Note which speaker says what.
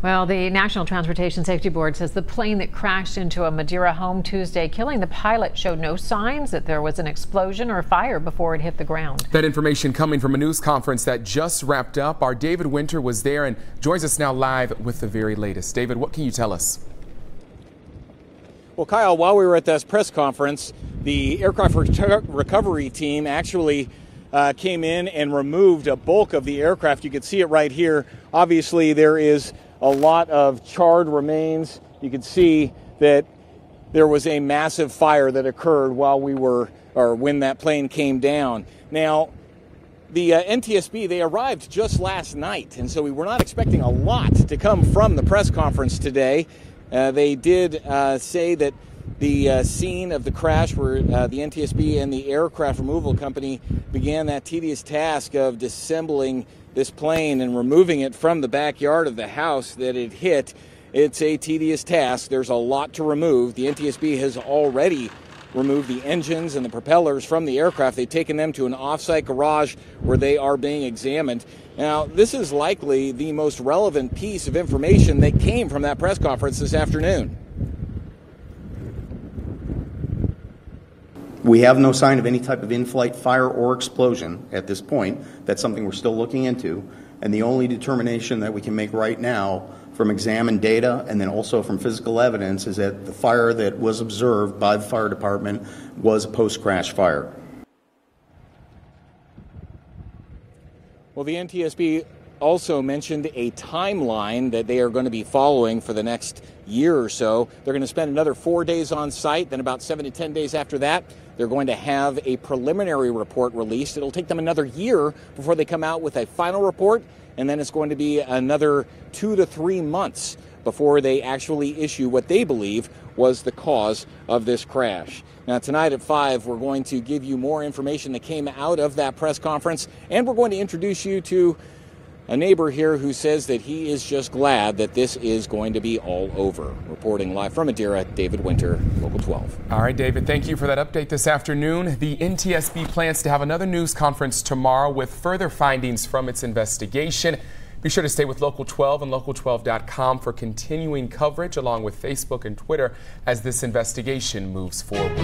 Speaker 1: Well, the National Transportation Safety Board says the plane that crashed into a Madeira home Tuesday, killing the pilot, showed no signs that there was an explosion or fire before it hit the ground.
Speaker 2: That information coming from a news conference that just wrapped up. Our David Winter was there and joins us now live with the very latest. David, what can you tell us?
Speaker 3: Well, Kyle, while we were at this press conference, the aircraft recovery team actually came in and removed a bulk of the aircraft. You can see it right here. Obviously, there is a lot of charred remains. You can see that there was a massive fire that occurred while when that plane came down. Now, the NTSB, they arrived just last night, and so we were not expecting a lot to come from the press conference today. They did say that the scene of the crash where the NTSB and the aircraft removal company began that tedious task of disassembling this plane and removing it from the backyard of the house that it hit. It's a tedious task. There's a lot to remove. The NTSB has already removed the engines and the propellers from the aircraft. They've taken them to an offsite garage where they are being examined. Now, this is likely the most relevant piece of information that came from that press conference this afternoon.
Speaker 4: We have no sign of any type of in-flight fire or explosion at this point. That's something we're still looking into. And the only determination that we can make right now from examined data and then also from physical evidence is that the fire that was observed by the fire department was a post-crash fire.
Speaker 3: Well, the NTSB also mentioned a timeline that they are going to be following for the next year or so. They're going to spend another 4 days on site, then about 7 to 10 days after that, they're going to have a preliminary report released. It'll take them another year before they come out with a final report, and then it's going to be another 2 to 3 months before they actually issue what they believe was the cause of this crash. Now, tonight at 5, we're going to give you more information that came out of that press conference, and we're going to introduce you to a neighbor here who says that he is just glad that this is going to be all over. Reporting live from Madeira, David Winter, Local 12.
Speaker 2: All right, David, thank you for that update this afternoon. The NTSB plans to have another news conference tomorrow with further findings from its investigation. Be sure to stay with Local 12 and local12.com for continuing coverage along with Facebook and Twitter as this investigation moves forward.